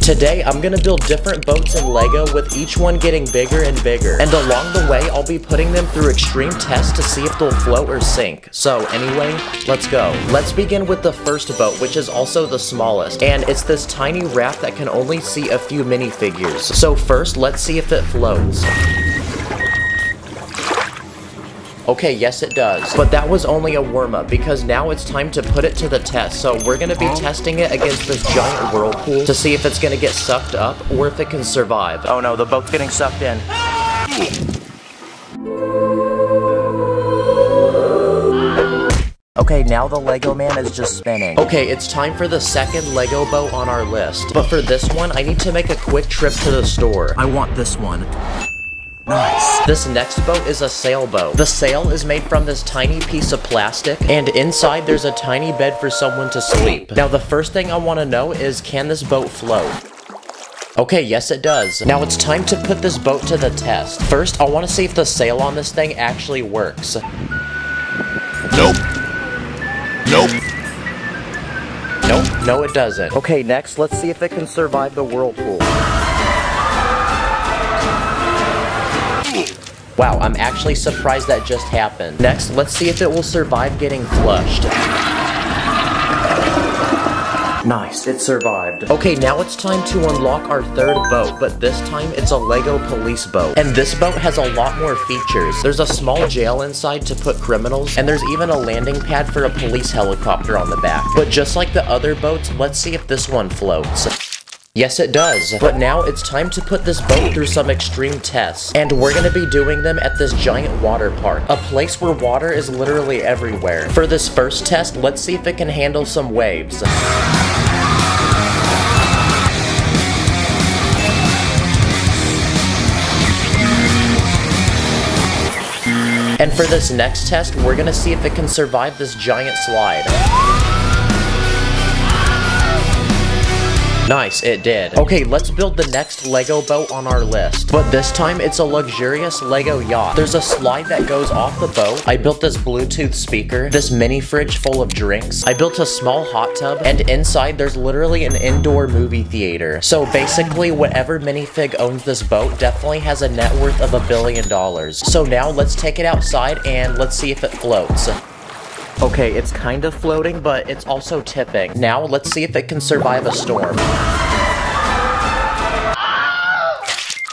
Today, I'm gonna build different boats in Lego with each one getting bigger and bigger. And along the way, I'll be putting them through extreme tests to see if they'll float or sink. So anyway, let's go. Let's begin with the first boat, which is also the smallest. And it's this tiny raft that can only see a few minifigures. So first, let's see if it floats. Okay, yes it does. But that was only a warm-up because now it's time to put it to the test. So we're gonna be testing it against this giant whirlpool to see if it's gonna get sucked up or if it can survive. Oh no, the boat's getting sucked in. Okay, now the Lego man is just spinning. Okay, it's time for the second Lego boat on our list. But for this one, I need to make a quick trip to the store. I want this one. Nice. This next boat is a sailboat. The sail is made from this tiny piece of plastic, and inside there's a tiny bed for someone to sleep. Now the first thing I want to know is, can this boat float? Okay, yes it does. Now it's time to put this boat to the test. First, I want to see if the sail on this thing actually works. Nope. Nope. Nope, no it doesn't. Okay, next, let's see if it can survive the whirlpool. Wow, I'm actually surprised that just happened. Next, let's see if it will survive getting flushed. Nice, it survived. Okay, now it's time to unlock our third boat, but this time it's a Lego police boat. And this boat has a lot more features. There's a small jail inside to put criminals, and there's even a landing pad for a police helicopter on the back. But just like the other boats, let's see if this one floats. Yes, it does. But now it's time to put this boat through some extreme tests. And we're gonna be doing them at this giant water park, a place where water is literally everywhere. For this first test, let's see if it can handle some waves. And for this next test, we're gonna see if it can survive this giant slide. Nice, it did. Okay, let's build the next Lego boat on our list. But this time, it's a luxurious Lego yacht. There's a slide that goes off the boat. I built this Bluetooth speaker, this mini fridge full of drinks. I built a small hot tub, and inside there's literally an indoor movie theater. So basically, whatever minifig owns this boat definitely has a net worth of $1 billion. So now let's take it outside and let's see if it floats. Okay, it's kind of floating, but it's also tipping. Now, let's see if it can survive a storm.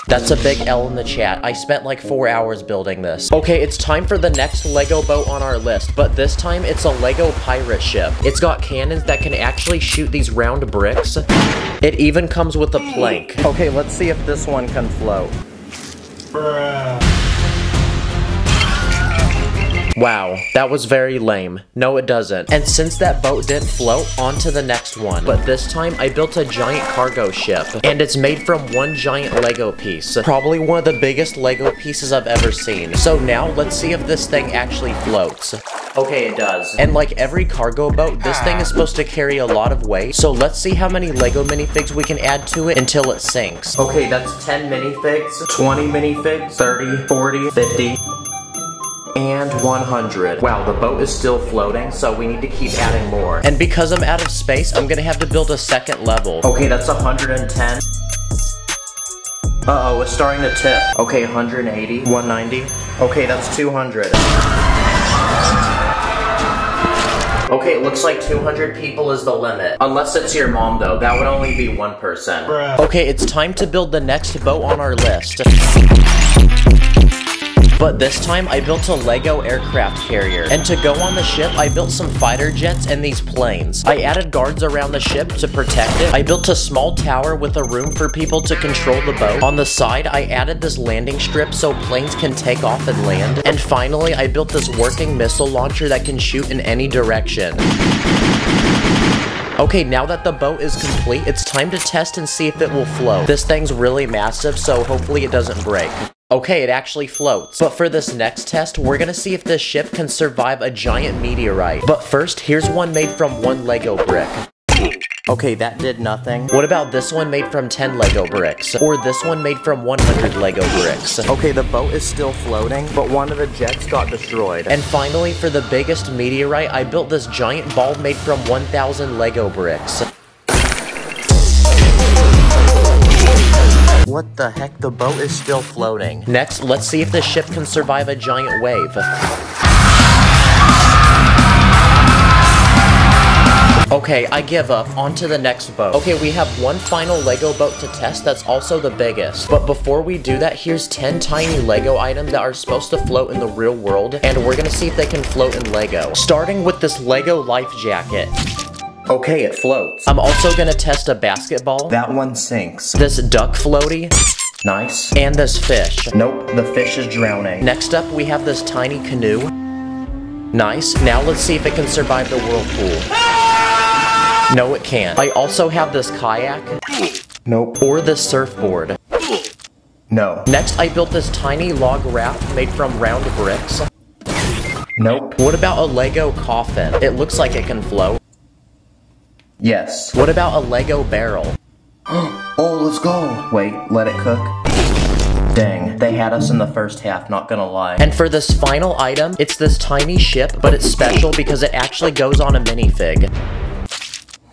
That's a big L in the chat. I spent like 4 hours building this. Okay, it's time for the next Lego boat on our list, but this time it's a Lego pirate ship. It's got cannons that can actually shoot these round bricks. It even comes with a plank. Okay, let's see if this one can float. Bruh. Wow, that was very lame. No, it doesn't. And since that boat didn't float, on to the next one. But this time, I built a giant cargo ship. And it's made from one giant Lego piece. Probably one of the biggest Lego pieces I've ever seen. So now, let's see if this thing actually floats. Okay, it does. And like every cargo boat, this thing is supposed to carry a lot of weight. So let's see how many Lego minifigs we can add to it until it sinks. Okay, that's 10 minifigs, 20 minifigs, 30, 40, 50... and 100. Wow, the boat is still floating, so we need to keep adding more. And because I'm out of space, I'm gonna have to build a second level. Okay, that's 110. Uh-oh, it's starting to tip. Okay, 180, 190. Okay, that's 200. Okay, it looks like 200 people is the limit. Unless it's your mom, though. That would only be one person. Bruh. Okay, it's time to build the next boat on our list. But this time, I built a Lego aircraft carrier. And to go on the ship, I built some fighter jets and these planes. I added guards around the ship to protect it. I built a small tower with a room for people to control the boat. On the side, I added this landing strip so planes can take off and land. And finally, I built this working missile launcher that can shoot in any direction. Okay, now that the boat is complete, it's time to test and see if it will float. This thing's really massive, so hopefully it doesn't break. Okay, it actually floats. But for this next test, we're gonna see if this ship can survive a giant meteorite. But first, here's one made from one Lego brick. Okay, that did nothing. What about this one made from 10 Lego bricks? Or this one made from 100 Lego bricks? Okay, the boat is still floating, but one of the jets got destroyed. And finally, for the biggest meteorite, I built this giant ball made from 1,000 Lego bricks. What the heck? The boat is still floating. Next, let's see if the ship can survive a giant wave. Okay, I give up. On to the next boat. Okay, we have one final Lego boat to test that's also the biggest. But before we do that, here's 10 tiny Lego items that are supposed to float in the real world, and we're gonna see if they can float in Lego. Starting with this Lego life jacket. Okay, it floats. I'm also gonna test a basketball. That one sinks. This duck floaty. Nice. And this fish. Nope, the fish is drowning. Next up, we have this tiny canoe. Nice. Now let's see if it can survive the whirlpool. No, it can't. I also have this kayak. Nope. Or this surfboard. No. Next, I built this tiny log raft made from round bricks. Nope. What about a Lego coffin? It looks like it can float. Yes. What about a Lego barrel? Oh, let's go. Wait, let it cook. Dang, they had us in the first half, not gonna lie. And for this final item, it's this tiny ship, but it's special because it actually goes on a minifig.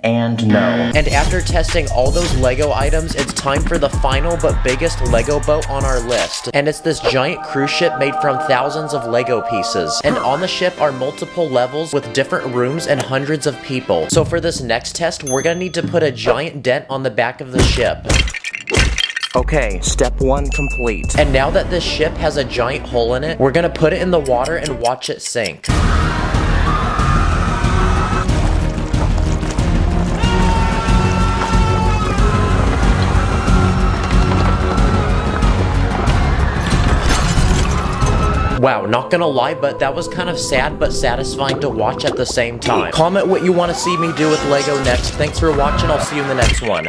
And no. And after testing all those Lego items, it's time for the final but biggest Lego boat on our list. And it's this giant cruise ship made from thousands of Lego pieces. And on the ship are multiple levels with different rooms and hundreds of people. So for this next test, we're gonna need to put a giant dent on the back of the ship. Okay, step 1 complete. And now that this ship has a giant hole in it, we're gonna put it in the water and watch it sink. Wow, not gonna lie, but that was kind of sad but satisfying to watch at the same time. Comment what you want to see me do with Lego next. Thanks for watching, I'll see you in the next one.